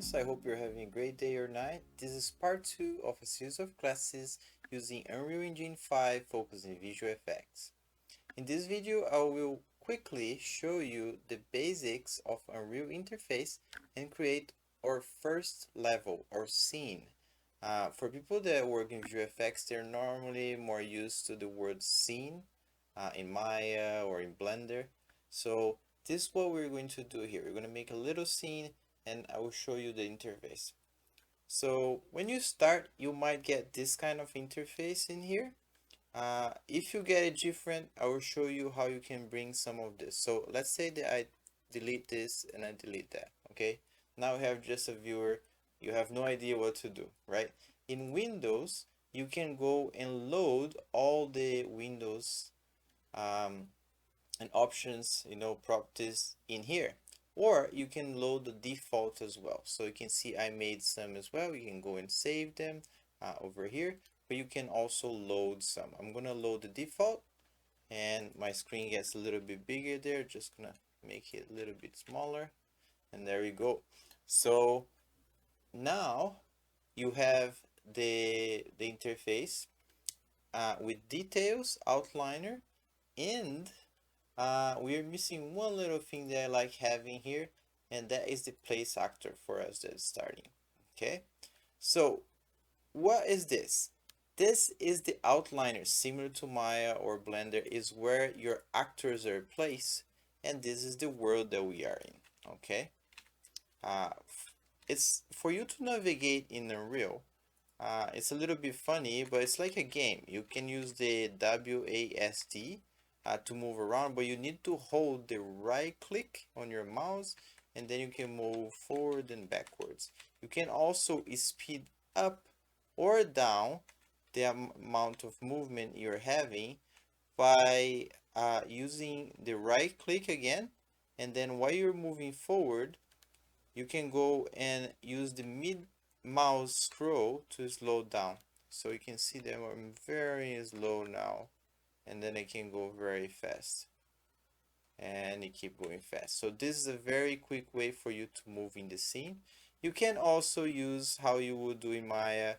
students, I hope you're having a great day or night. This is part 2 of a series of classes using Unreal Engine 5 focusing visual effects. In this video, I will quickly show you the basics of Unreal Interface and create our first level or scene. For people that work in visual effects, they're normally more used to the word scene in Maya or in Blender. So this is what we're going to do here. We're going to make a little scene and I will show you the interface. So when you start, you might get this kind of interface in here. If you get it different, I will show you how you can bring some of this. So let's say that I delete this and I delete that, okay? Now we have just a viewer. You have no idea what to do, right? In Windows, you can go and load all the Windows um, and options, properties in here. Or you can load the default as well. So you can see I made some as well. You can go and save them over here, but you can also load some. I'm gonna load the default and my screen gets a little bit bigger there. Just gonna make it a little bit smaller and there we go. So now you have the interface with details, outliner, and we're missing one little thing that I like having here, and that is the place actor for us that's starting. Okay, so what is this? This is the outliner, similar to Maya or Blender, is where your actors are placed, and this is the world that we are in. Okay, uh, it's for you to navigate in Unreal. It's a little bit funny, but it's like a game. You can use the WASD to move around, but you need to hold the right click on your mouse and then you can move forward and backwards. You can also speed up or down the amount of movement you're having by using the right click again, and then while you're moving forward, you can go and use the mid mouse scroll to slow down. So you can see that I'm very slow now, and then I can go very fast, and you keep going fast. So this is a very quick way for you to move in the scene. You can also use how you would do in Maya,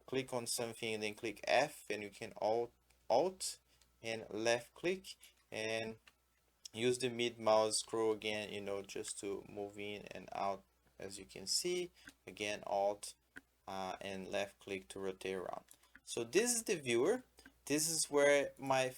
click on something and then click F, and you can alt and left click and use the mid mouse scroll again, just to move in and out. As you can see, again, alt and left click to rotate around. So this is the viewer. This is where my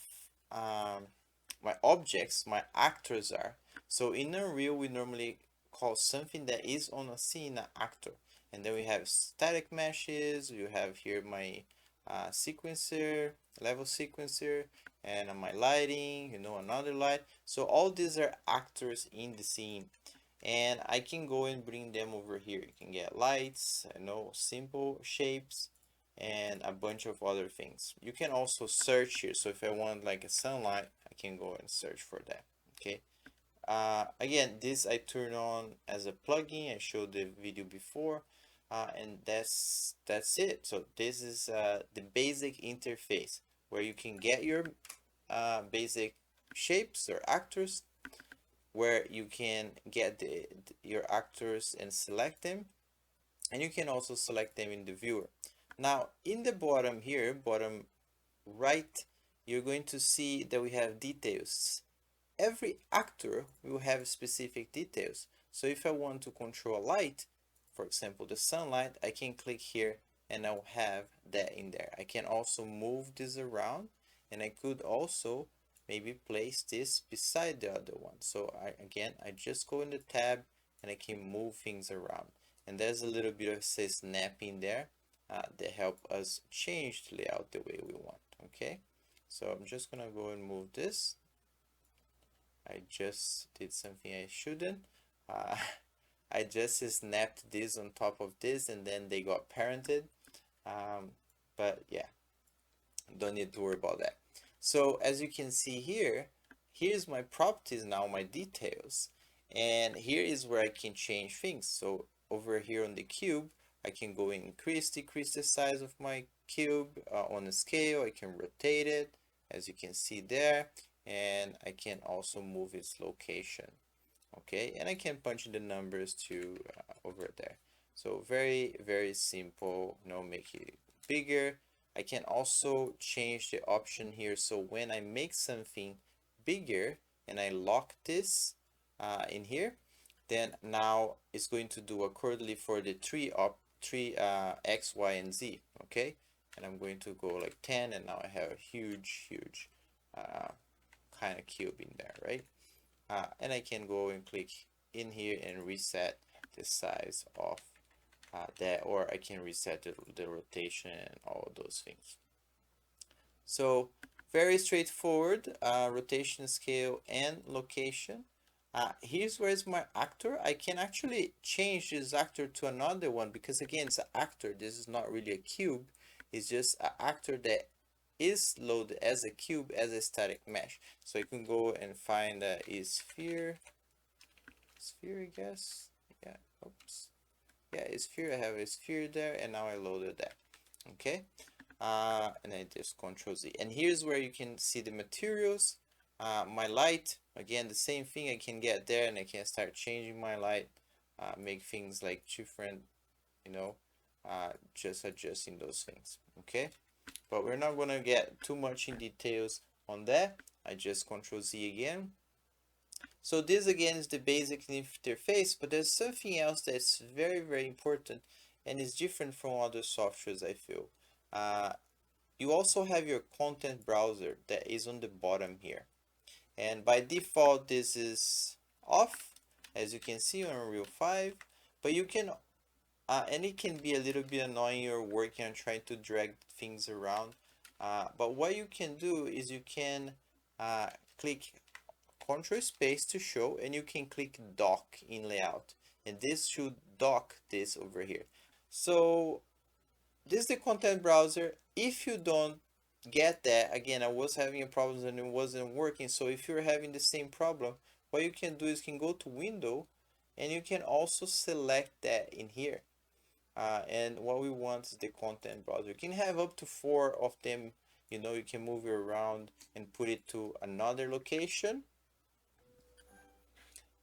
objects, my actors are. So in Unreal, we normally call something that is on a scene an actor. And then we have static meshes. You have here my sequencer, level sequencer, and my lighting, another light. So all these are actors in the scene. And I can go and bring them over here. You can get lights, simple shapes, and a bunch of other things. You can also search here. So if I want like a sunlight, I can go and search for that. Okay. Again, this I turn on as a plugin. I showed the video before, and that's it. So this is the basic interface where you can get your basic shapes or actors, where you can get your actors and select them, and you can also select them in the viewer. Now in the bottom here, bottom right, you're going to see that we have details. Every actor will have specific details. So if I want to control a light, for example the sunlight, I can click here and I'll have that in there. I can also move this around, and I could also maybe place this beside the other one. So I just go in the tab and I can move things around. And there's a little bit of say snapping there that help us change the layout the way we want. Okay, so I'm just gonna go and move this. I just did something I shouldn't. Uh, I just snapped this on top of this and then they got parented. But yeah, don't need to worry about that. So as you can see here, here's my properties now, my details. And here is where I can change things. So over here on the cube, I can go and decrease the size of my cube on a scale. I can rotate it, as you can see there. And I can also move its location. okay, and I can punch in the numbers to over there. So very simple. Make it bigger. I can also change the option here, so when I make something bigger and I lock this in here, then now it's going to do accordingly for the three x, y, and z. Okay, and I'm going to go like 10, and now I have a huge uh, kind of cube in there, right? And I can go and click in here and reset the size of that, or I can reset the rotation and all those things. So very straightforward, rotation, scale, and location. Here's where is my actor. I can actually change this actor to another one, because again, it's an actor. This is not really a cube. It's just an actor that is loaded as a cube, as a static mesh. So you can go and find a sphere, I guess. Yeah, oops. Yeah, a sphere. I have a sphere there, and now I loaded that. Okay. And I just Control Z. And here's where you can see the materials. My light, again, the same thing. I can get there and I can start changing my light, make things like different, just adjusting those things. Okay, but we're not gonna get too much in details on that. I just Control Z again. So this again is the basic interface, but there's something else that's very important and is different from other softwares, I feel. You also have your content browser that is on the bottom here, and by default this is off, as you can see on Unreal 5, but you can and it can be a little bit annoying. You're working on trying to drag things around, but what you can do is you can click Control space to show, and you can click dock in layout, and this should dock this over here. So this is the content browser. If you don't get that, again, I was having a problem and it wasn't working. So if you're having the same problem, what you can do is you can go to Window, and you can also select that in here. And what we want is the content browser. You can have up to 4 of them. You can move it around and put it to another location,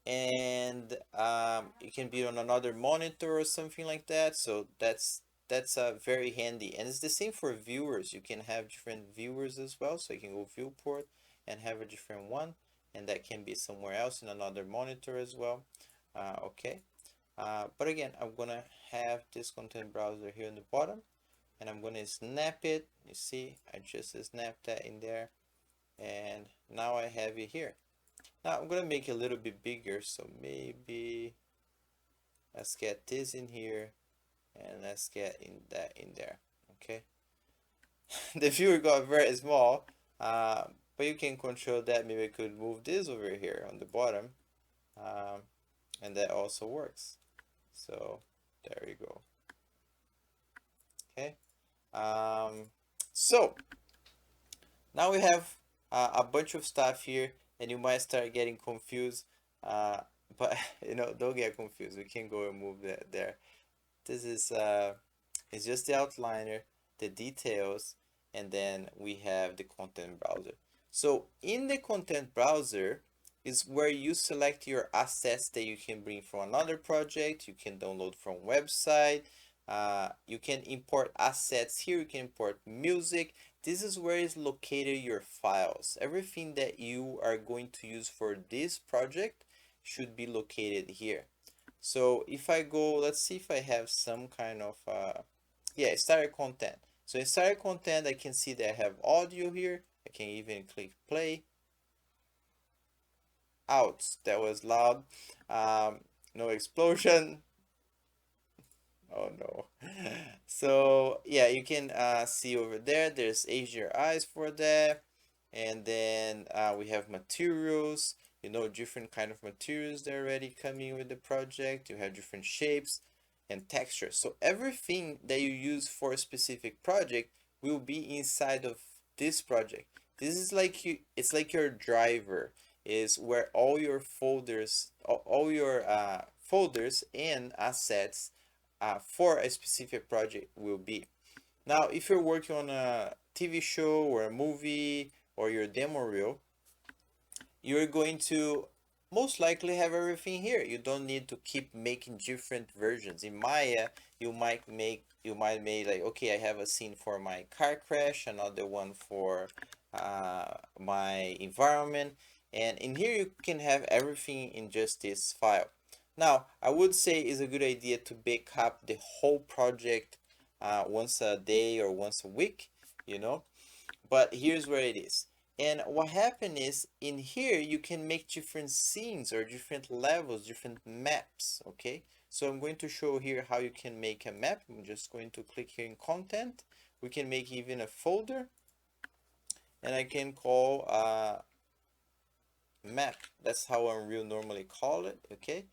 and it can be on another monitor or something like that. So that's very handy, and it's the same for viewers. You can have different viewers as well, so you can go viewport and have a different one, and that can be somewhere else in another monitor as well. Okay, but again, I'm gonna have this content browser here in the bottom, and I'm gonna snap it. You see, I just snapped that in there, and now I have it here. Now I'm gonna make it a little bit bigger, so maybe let's get this in here, and let's get that in there. Okay. The viewer got very small, but you can control that. Maybe I could move this over here on the bottom, and that also works. So there you go. Okay. So now we have a bunch of stuff here, and you might start getting confused, but don't get confused. We can go and move that there. This is it's just the outliner, the details, and then we have the content browser. So in the content browser is where you select your assets that you can bring from another project. You can download from website. You can import assets here. You can import music. This is where is located your files. Everything that you are going to use for this project should be located here. So if I go, let's see if I have some kind of starter content. So in starter content, I can see that I have audio here. I can even click play. Ouch, that was loud. No explosion. Oh no. So yeah, you can see over there, there's HDRIs for that. And then we have materials, different kind of materials that are already coming with the project. You have different shapes and textures. So everything that you use for a specific project will be inside of this project. This is like it's like your driver is where all your folders, all your folders and assets for a specific project will be. Now, if you're working on a TV show or a movie or your demo reel, you're going to most likely have everything here. You don't need to keep making different versions. In Maya, you might make like, okay, I have a scene for my car crash, another one for my environment, and in here you can have everything in just this file. Now, I would say it's a good idea to back up the whole project once a day or once a week, you know. But here's where it is. And what happened is in here you can make different scenes or different levels, different maps, okay? So I'm going to show here how you can make a map. I'm just going to click here in content. We can make even a folder, and I can call map. That's how Unreal normally call it, okay?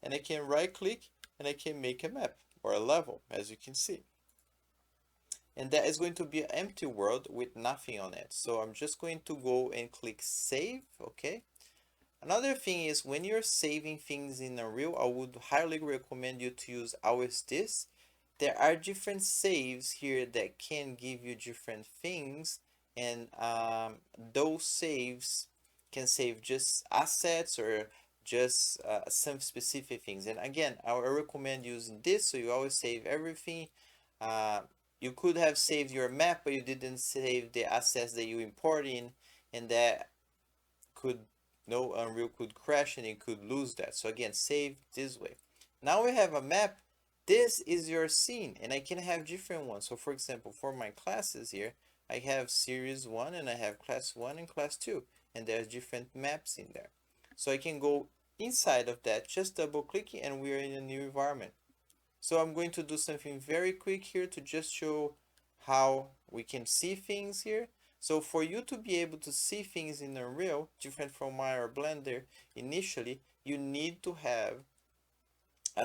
And I can right click and I can make a map or a level, as you can see. And that is going to be an empty world with nothing on it. So I'm just going to go and click save, okay? Another thing is when you're saving things in Unreal, I would highly recommend you to use always this. There are different saves here that can give you different things, and those saves can save just assets or just some specific things. And again, I recommend using this, so you always save everything. Uh, you could have saved your map, but you didn't save the assets that you import in, and that could no Unreal could crash and you could lose that. So again, save this way. Now we have a map. This is your scene, and I can have different ones. So for example, for my classes here, I have series 1 and I have class 1 and class 2, and there's different maps in there. So I can go inside of that, just double clicking, and we're in a new environment. So I'm going to do something very quick here to just show how we can see things here. So for you to be able to see things in Unreal, different from Maya or Blender, initially you need to have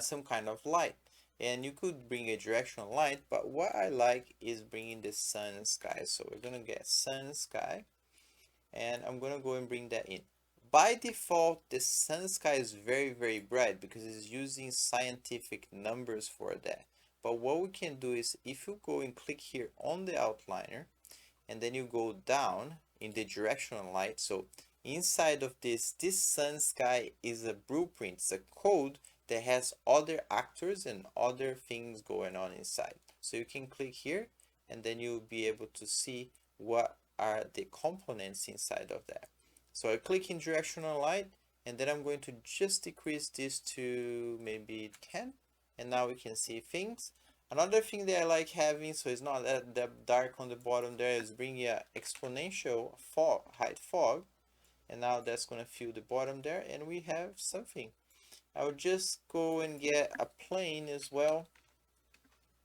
some kind of light. And you could bring a directional light, but what I like is bringing the sun sky. So we're gonna get sun sky, and I'm gonna go and bring that in. By default, the sun sky is very bright because it's using scientific numbers for that. But what we can do is if you go and click here on the outliner and then you go down in the directional light, so inside of this sun sky is a blueprint, it's a code that has other actors and other things going on inside. So you can click here and then you'll be able to see what are the components inside of that. So I click in directional light, and then I'm going to just decrease this to maybe 10, and now we can see things. Another thing that I like having, so it's not that dark on the bottom there, is bringing a exponential fog, height fog, and now that's going to fill the bottom there, and we have something. I'll just go and get a plane as well,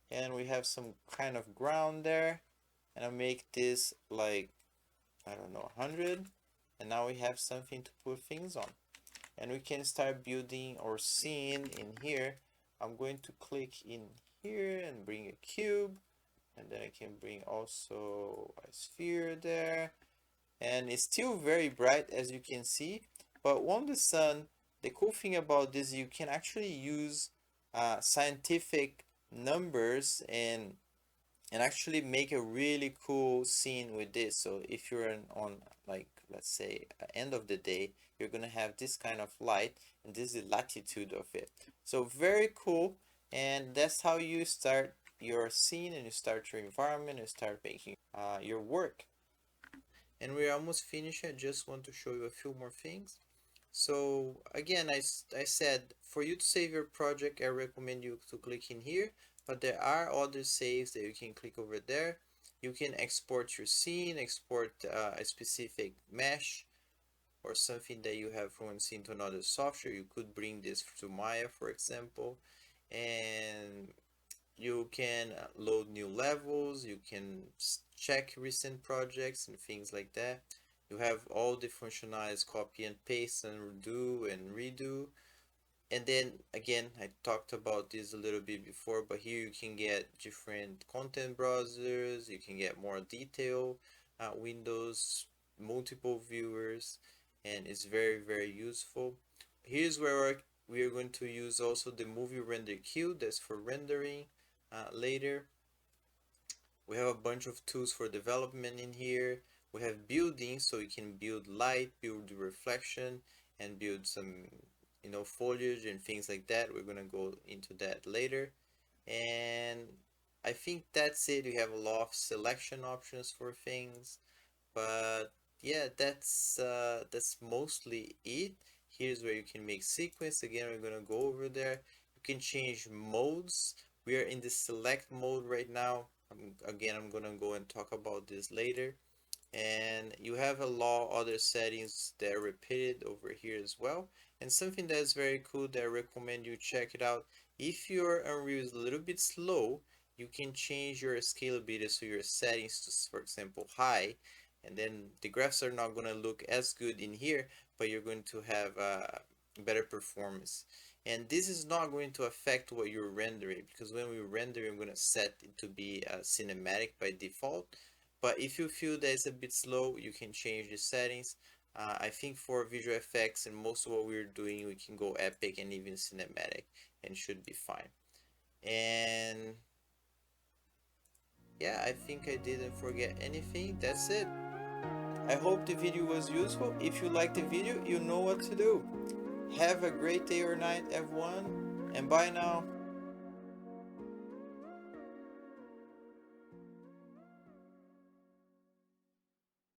and we have some kind of ground there, and I'll make this like, I don't know, 100, and now we have something to put things on, and we can start building our scene in here. I'm going to click in here and bring a cube, and then I can bring also a sphere there, and it's still very bright as you can see. But on the sun, the cool thing about this, you can actually use scientific numbers and actually make a really cool scene with this. So if you're on like, let's say end of the day, you're gonna have this kind of light, and this is the latitude of it. So very cool, and that's how you start your scene and you start your environment and start making your work. And we're almost finished. I just want to show you a few more things. So again, I said for you to save your project, I recommend you to click in here, but there are other saves that you can click over there. You can export your scene, export a specific mesh or something that you have from one scene to another software. You could bring this to Maya, for example, and you can load new levels, you can check recent projects and things like that. You have all the functionalities, copy and paste and do and redo. And then again, I talked about this a little bit before, but here you can get different content browsers, you can get more detail windows, multiple viewers, and it's very useful. Here's where we are going to use also the movie render queue, that's for rendering later. We have a bunch of tools for development in here. We have building, so you can build light, build reflection, and build some, foliage and things like that. We're gonna go into that later. And I think that's it. We have a lot of selection options for things, but yeah, that's mostly it. Here's where you can make sequence. Again, we're gonna go over there. You can change modes. We are in the select mode right now. I'm gonna go and talk about this later. And you have a lot of other settings that are repeated over here as well. And something that is very cool that I recommend you check it out. If your Unreal is a little bit slow, you can change your scalability, so your settings to, for example, high, and then the graphs are not going to look as good in here, but you're going to have better performance. And this is not going to affect what you're rendering, because when we render, I'm going to set it to be cinematic by default. But if you feel that it's a bit slow, you can change the settings. I think for visual effects and most of what we're doing, we can go epic and even cinematic and should be fine. And yeah, I think I didn't forget anything. That's it. I hope the video was useful. If you liked the video, you know what to do. Have a great day or night, everyone, and bye now.